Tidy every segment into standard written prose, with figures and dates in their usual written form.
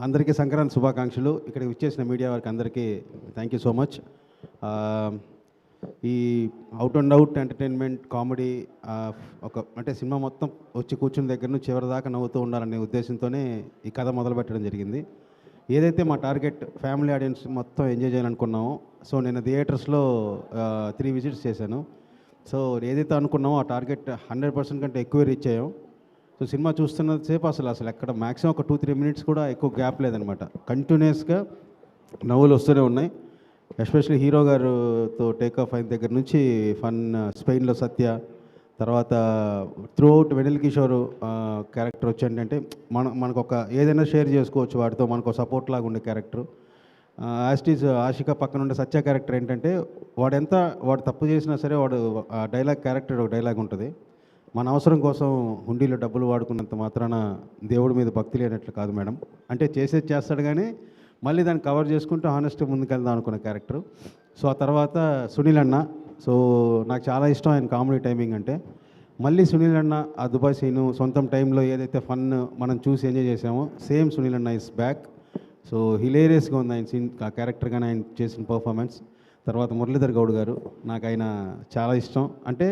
అందరికీ సంక్రాంతి శుభాకాంక్షలు. ఇక్కడికి విచ్చేసిన మీడియా వారికి అందరికీ థ్యాంక్ యూ సో మచ్. ఈ out and out entertainment comedy అంటే సినిమా మొత్తం వచ్చి కూర్చున్న దగ్గర నుంచి చివరి దాకా నవ్వుతూ ఉండాలనే ఉద్దేశంతోనే ఈ కథ మొదలుపెట్టడం జరిగింది. ఏదైతే మా టార్గెట్ ఫ్యామిలీ ఆడియన్స్ మొత్తం ఎంజాయ్ చేయాలనుకున్నామో, సో నేను థియేటర్స్లో 3 విజిట్స్ చేశాను. సో ఏదైతే అనుకున్నామో ఆ టార్గెట్ 100% కంటే ఎక్కువ రీచ్ అయ్యాం. సో సినిమా చూస్తున్నసేపు అసలు ఎక్కడ మ్యాక్సిమం ఒక 2-3 మినిట్స్ కూడా ఎక్కువ గ్యాప్ లేదనమాట. కంటిన్యూస్గా నవ్వులు వస్తూనే ఉన్నాయి. ఎస్పెషల్లీ హీరో గారుతో టేక్ ఆఫ్ అయిన దగ్గర నుంచి ఫన్, స్పెయిన్లో సత్య, తర్వాత త్రూఅవుట్ వెనిల్ కిషోర్ క్యారెక్టర్ వచ్చేంటంటే మనకు ఒక ఏదైనా షేర్ చేసుకోవచ్చు వాడితో, మనకు సపోర్ట్ లాగా ఉండే క్యారెక్టర్. యాస్టీజ్ ఆషిక పక్కన ఉండే సత్య క్యారెక్టర్ ఏంటంటే వాడు తప్పు చేసినా సరే వాడు డైలాగ్ క్యారెక్టర్ ఒక డైలాగ్ ఉంటుంది, మన అవసరం కోసం హుండీలో డబ్బులు వాడుకున్నంత మాత్రాన దేవుడి మీద భక్తి లేనట్లు కాదు మేడం. అంటే చేసేది చేస్తాడు కానీ మళ్ళీ దాన్ని కవర్ చేసుకుంటూ హానెస్ట్గా ముందుకెళ్దాం అనుకున్న క్యారెక్టర్. సో ఆ తర్వాత సునీల్ అన్న, సో నాకు చాలా ఇష్టం ఆయన కామెడీ టైమింగ్ అంటే. మళ్ళీ సునీల్ అన్న ఆ దుబాయ్ సీను సొంతం టైంలో ఏదైతే ఫన్ మనం చూసి ఎంజాయ్ చేసామో సేమ్ సునీల్ అన్న ఇస్ బ్యాక్. సో హిలేరియస్గా ఉంది ఆయన సీన్, ఆ క్యారెక్టర్ కానీ ఆయన చేసిన పర్ఫార్మెన్స్. తర్వాత మురళీధర్ గౌడ్ గారు, నాకు ఆయన చాలా ఇష్టం. అంటే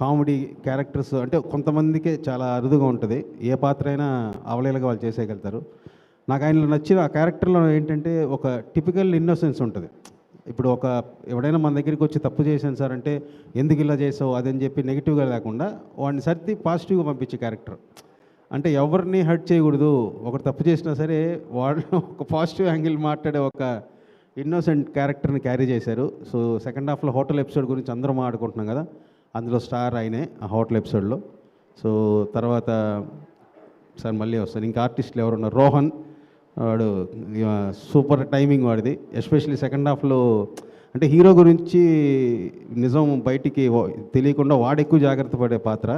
కామెడీ క్యారెక్టర్స్ అంటే కొంతమందికి చాలా అరుదుగా ఉంటుంది, ఏ పాత్ర అయినా అవలేలుగా వాళ్ళు చేసేయగలుగుతారు. నాకు ఆయనలో నచ్చిన ఆ క్యారెక్టర్లో ఏంటంటే ఒక టిపికల్ ఇన్నోసెన్స్ ఉంటుంది. ఇప్పుడు ఎవడైనా మన దగ్గరికి వచ్చి తప్పు చేశాను సార్ అంటే ఎందుకు ఇలా చేసావు అదని చెప్పి నెగిటివ్గా లేకుండా వాడిని సర్ది పాజిటివ్గా పంపించే క్యారెక్టర్. అంటే ఎవరిని హర్ట్ చేయకూడదు, ఒకటి తప్పు చేసినా సరే వాళ్ళు ఒక పాజిటివ్ యాంగిల్ మాట్లాడే ఒక ఇన్నోసెంట్ క్యారెక్టర్ని క్యారీ చేశారు. సో సెకండ్ హాఫ్లో హోటల్ ఎపిసోడ్ గురించి అందరం మాట్లాడుకుంటున్నాం కదా, అందులో స్టార్ ఆయనే ఆ హోటల్ ఎపిసోడ్లో. సో తర్వాత సార్ మళ్ళీ వస్తాను, ఇంకా ఆర్టిస్టులు ఎవరున్నారు, రోహన్ వాడు సూపర్ టైమింగ్ వాడిది. ఎస్పెషల్లీ సెకండ్ హాఫ్లో అంటే హీరో గురించి నిజం బయటికి తెలియకుండా వాడు ఎక్కువ జాగ్రత్త పడే పాత్ర.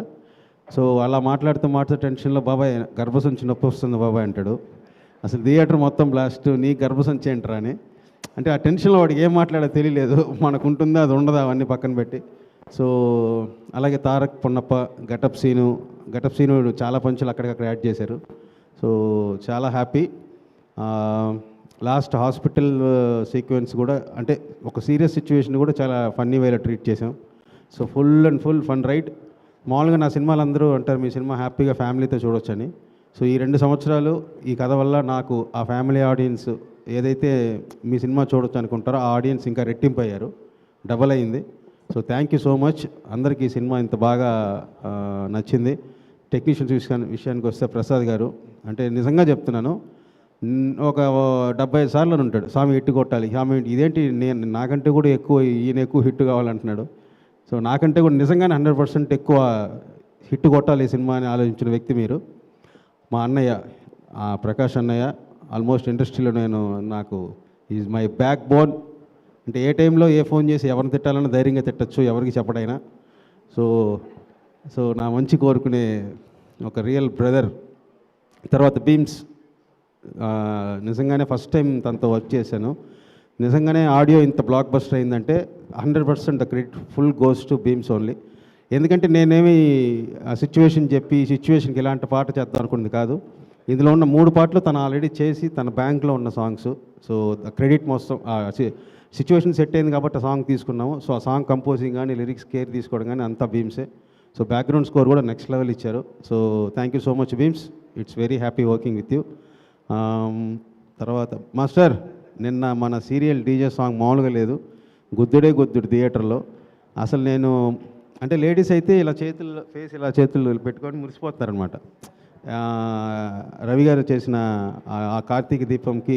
సో అలా మాట్లాడుతూ టెన్షన్లో బాబాయ్ గర్భసంచి నొప్పి వస్తుంది బాబాయ్ అంటాడు. అసలు థియేటర్ మొత్తం బ్లాస్ట్, నీ గర్భసంచి ఏంట్రా అని. అంటే ఆ టెన్షన్లో వాడికి ఏం మాట్లాడో తెలియలేదు, మనకు ఉంటుందా అది ఉండదా అవన్నీ పక్కన పెట్టి. సో అలాగే తారక్ పొన్నప్ప గటప్ సీను చాలా పంచులు అక్కడికక్కడ యాడ్ చేశారు. సో చాలా హ్యాపీ. లాస్ట్ హాస్పిటల్ సీక్వెన్స్ కూడా అంటే ఒక సీరియస్ సిచ్యువేషన్ కూడా చాలా ఫన్నీ వేలో ట్రీట్ చేసాం. So full fun ride. మామూలుగా నా సినిమాలు అందరూ అంటారు మీ సినిమా హ్యాపీగా ఫ్యామిలీతో చూడొచ్చని. సో ఈ 2 సంవత్సరాలు ఈ కథ వల్ల నాకు ఆ ఫ్యామిలీ ఆడియన్స్ ఏదైతే మీ సినిమా చూడొచ్చు అనుకుంటారో ఆ ఆడియన్స్ ఇంకా రెట్టింపు అయ్యారు, డబల్ అయింది. So thank you so much అందరికీ. ఈ సినిమా ఇంత బాగా నచ్చింది. టెక్నీషియన్స్ విషయానికి వస్తే ప్రసాద్ గారు అంటే నిజంగా చెప్తున్నాను, ఒక 75 సార్లు ఉంటాడు స్వామి హిట్ కొట్టాలి, స్వామి ఇదేంటి నాకంటే కూడా ఈయన ఎక్కువ హిట్ కావాలంటున్నాడు. సో నాకంటే కూడా నిజంగానే 100% ఎక్కువ హిట్ కొట్టాలి ఈ సినిమా అని ఆలోచించిన వ్యక్తి మీరు. మా అన్నయ్య ప్రకాష్ అన్నయ్య ఆల్మోస్ట్ ఇండస్ట్రీలో నాకు ఈజ్ మై బ్యాక్ బోన్. అంటే ఏ టైంలో ఏ ఫోన్ చేసి ఎవరిని తిట్టాలన్నా ధైర్యంగా తిట్టచ్చు, ఎవరికి చెప్పడైనా. సో నా మంచి కోరుకునే ఒక రియల్ బ్రదర్. తర్వాత బీమ్స్, నిజంగానే ఫస్ట్ టైం తనతో వర్క్ చేశాను. నిజంగానే ఆడియో ఇంత బ్లాక్ బస్టర్ అయిందంటే 100% the credit full goes to Bheems only. ఎందుకంటే నేనేమి ఆ సిచ్యువేషన్ చెప్పి ఈ సిచ్యువేషన్కి ఇలాంటి పాట చేద్దాం అనుకున్నది కాదు. ఇందులో ఉన్న 3 పాటలు తను ఆల్రెడీ చేసి తన బ్యాంక్లో ఉన్న సాంగ్స్. సో ద క్రెడిట్ మొత్తం సిచ్యువేషన్ సెట్ అయింది కాబట్టి ఆ సాంగ్ తీసుకున్నాము. సో ఆ సాంగ్ కంపోజింగ్ కానీ లిరిక్స్ కేర్ తీసుకోవడం కానీ అంతా బీమ్సే. సో బ్యాక్గ్రౌండ్ స్కోర్ కూడా నెక్స్ట్ లెవెల్ ఇచ్చారు. So thank you so much Bheems, it's very happy working with you. తర్వాత మాస్టర్, నిన్న మన సీరియల్ డీజే సాంగ్ మామూలుగా లేదు, గుద్దుడు థియేటర్లో. అసలు నేను అంటే లేడీస్ అయితే ఇలా చేతులు పెట్టుకొని మురిసిపోతారనమాట. రవి గారు చేసిన ఆ కార్తీక దీపంకి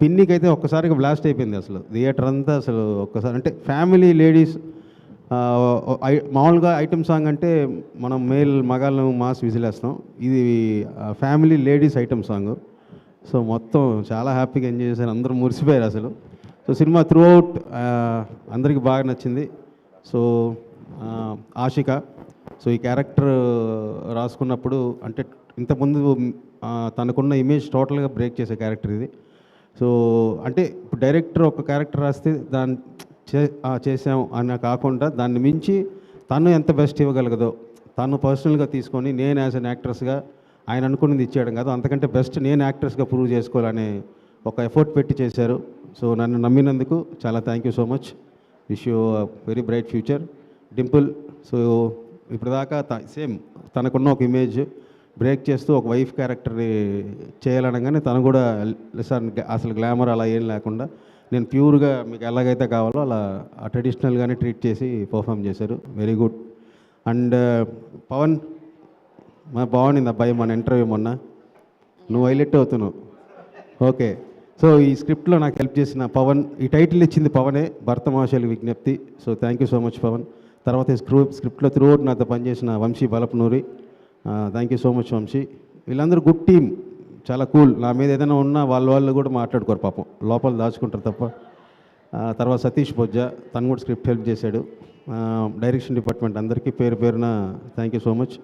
పిన్నికైతే ఒక్కసారిగా బ్లాస్ట్ అయిపోయింది అసలు థియేటర్ అంతా. అసలు ఒక్కసారి అంటే ఫ్యామిలీ లేడీస్ మామూలుగా ఐటమ్ సాంగ్ అంటే మనం మగాళ్ళను మాస్ విజిలేస్తాం, ఇది family ladies item song. So మొత్తం చాలా హ్యాపీగా ఎంజాయ్ చేశారు, అందరూ మురిసిపోయారు అసలు. సో సినిమా త్రూఅవుట్ అందరికీ బాగా నచ్చింది. సో ఆషిక, సో ఈ క్యారెక్టర్ రాసుకున్నప్పుడు అంటే ఇంతకుముందు తనకున్న ఇమేజ్ టోటల్గా బ్రేక్ చేసే క్యారెక్టర్ ఇది. సో అంటే ఇప్పుడు డైరెక్టర్ ఒక క్యారెక్టర్ రాస్తే దాన్ని చేసాం అని కాకుండా దాన్ని మించి తను ఎంత బెస్ట్ ఇవ్వగలగదో తను పర్సనల్గా తీసుకొని నేను యాజ్ అన్ యాక్ట్రెస్గా ఆయన అనుకున్నది ఇచ్చేయడం కాదు, అంతకంటే బెస్ట్ నేను యాక్టర్స్గా ప్రూవ్ చేసుకోవాలనే ఒక ఎఫర్ట్ పెట్టి చేశారు. సో నన్ను నమ్మినందుకు చాలా thank you so much. Wish you very bright future. Dimple, so ఇప్పటిదాకా సేమ్ తనకున్న ఒక ఇమేజ్ బ్రేక్ చేస్తూ ఒక వైఫ్ క్యారెక్టర్ని చేయాలనగానే తను కూడా సార్ అసలు గ్లామర్ అలా ఏం లేకుండా నేను ప్యూర్గా మీకు ఎలాగైతే కావాలో అలా ట్రెడిషనల్గానే ట్రీట్ చేసి పర్ఫామ్ చేశారు. Very good. అండ్ పవన్, బాగుండింది అబ్బాయి మన ఇంటర్వ్యూ మొన్న, నువ్వు హైలైట్ అవుతున్నావు. ఓకే, సో ఈ స్క్రిప్ట్లో నాకు హెల్ప్ చేసిన పవన్, ఈ టైటిల్ ఇచ్చింది పవనే, భర్త మహాశైలి విజ్ఞప్తి. So thank you so much Pavan. తర్వాత ఈ స్క్రిప్ట్లో త్రూఅవుట్ నాతో పనిచేసిన Vamshi Balapanuri, thank you so much Vamshi. వీళ్ళందరూ గుడ్ టీమ్, చాలా కూల్. నా మీద ఏదైనా ఉన్నా వాళ్ళు కూడా మాట్లాడుకోరు పాపం, లోపల దాచుకుంటారు తప్ప. తర్వాత సతీష్ బొజ్జ, తను కూడా స్క్రిప్ట్ హెల్ప్ చేశాడు. డైరెక్షన్ డిపార్ట్మెంట్ అందరికీ పేరు పేరున thank you so much.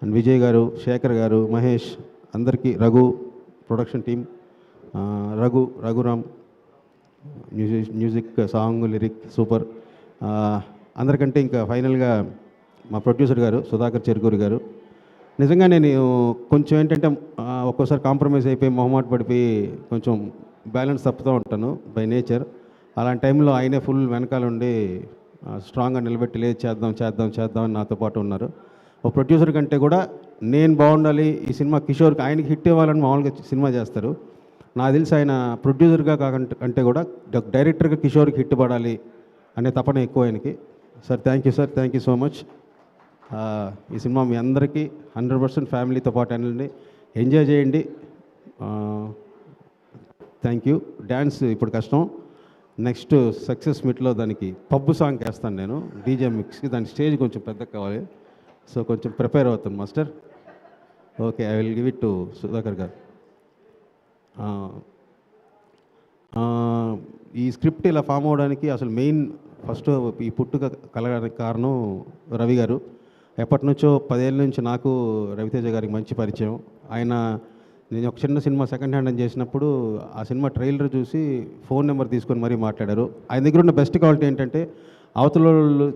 And Vijay గారు, శేఖర్ గారు, మహేష్, అందరికీ, Raghu, production team, Raghuram, music, song, lyric super. అందరికంటే ఇంకా ఫైనల్గా మా ప్రొడ్యూసర్ గారు సుధాకర్ చెరుకూరి గారు. నిజంగా నేను కొంచెం ఏంటంటే ఒక్కోసారి కాంప్రమైజ్ అయిపోయి మొహమాట పడిపోయి కొంచెం బ్యాలెన్స్ తప్పుతూ ఉంటాను బై నేచర్. అలాంటి టైంలో ఆయనే ఫుల్ వెనకాల ఉండి స్ట్రాంగ్గా నిలబెట్టి లేదు చేద్దాం అని నాతో పాటు ఉన్నారు. ఒక ప్రొడ్యూసర్ కంటే కూడా నేను బాగుండాలి, ఈ సినిమా కిషోర్కి ఆయనకి హిట్ ఇవ్వాలని మామూలుగా సినిమా చేస్తారు. నాకు తెలిసి ఆయన ప్రొడ్యూసర్గా అంటే కూడా డైరెక్టర్గా కిషోర్కి హిట్ పడాలి అనే తపన ఎక్కువ ఆయనకి. Sir thank you so much. ఈ సినిమా మీ అందరికీ 100% ఫ్యామిలీతో పాటు వెళ్ళండి, ఎంజాయ్ చేయండి. Thank you. డ్యాన్స్ ఇప్పుడు కష్టం, నెక్స్ట్ సక్సెస్ మీట్లో దానికి పబ్బు సాంగ్ వేస్తాను నేను, డీజే మిక్స్కి. దాని స్టేజ్ కొంచెం పెద్దగా కావాలి, సో కొంచెం ప్రిపేర్ అవుతాను master. Okay, I will give it to Sudhakar గారు. ఈ స్క్రిప్ట్ ఇలా ఫామ్ అవ్వడానికి అసలు మెయిన్ ఫస్ట్ ఈ పుట్టుక కలగడానికి కారణం రవి గారు. ఎప్పటి నుంచో 10 ఏళ్ళ నుంచి నాకు రవితేజ గారికి మంచి పరిచయం. ఆయన, నేను ఒక చిన్న సినిమా సెకండ్ హ్యాండ్ అని చేసినప్పుడు ఆ సినిమా ట్రైలర్ చూసి ఫోన్ నెంబర్ తీసుకొని మరీ మాట్లాడారు. ఆయన దగ్గర ఉన్న బెస్ట్ క్వాలిటీ ఏంటంటే అవతల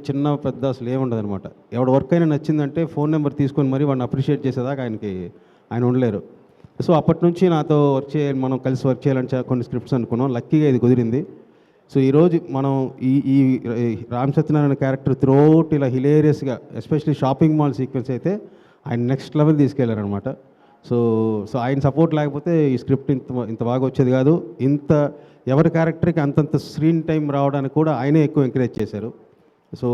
చిన్న పెద్ద అసలు ఏముండదు అనమాట. ఎవడు వర్క్ అయినా నచ్చిందంటే ఫోన్ నెంబర్ తీసుకొని మరీ వాడిని అప్రిషియేట్ చేసేదాకా ఆయన ఉండలేరు. సో అప్పటి నుంచి నాతో మనం కలిసి వర్క్ చేయాలని కొన్ని స్క్రిప్ట్స్ అనుకున్నాం. లక్కీగా ఇది కుదిరింది. సో ఈరోజు మనం ఈ రామ్ సత్యనారాయణ క్యారెక్టర్ త్రూఅవుట్ ఇలా హిలేరియస్గా, ఎస్పెషల్లీ షాపింగ్ మాల్ సీక్వెన్స్ అయితే ఆయన నెక్స్ట్ లెవెల్ తీసుకెళ్లారనమాట. సో ఆయన సపోర్ట్ లేకపోతే ఈ స్క్రిప్ట్ ఇంత బాగా వచ్చేది కాదు. ఎవరి క్యారెక్టర్కి అంతంత స్క్రీన్ టైం రావడానికి కూడా ఆయనే ఎక్కువ ఎంకరేజ్ చేశారు. సో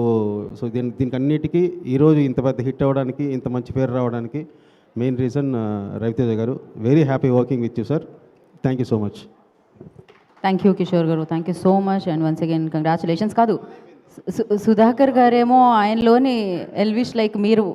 దీనికి అన్నిటికీ ఈరోజు ఇంత పెద్ద హిట్ అవ్వడానికి, ఇంత మంచి పేరు రావడానికి main reason Raviteja garu. Very happy working with you sir. Thank you so much. Thank you Kishore garu, thank you so much. And once again congratulations. కాదు, సుధాకర్ గారేమో ఆయనలోని ఎల్విష్ లైక్ మీరు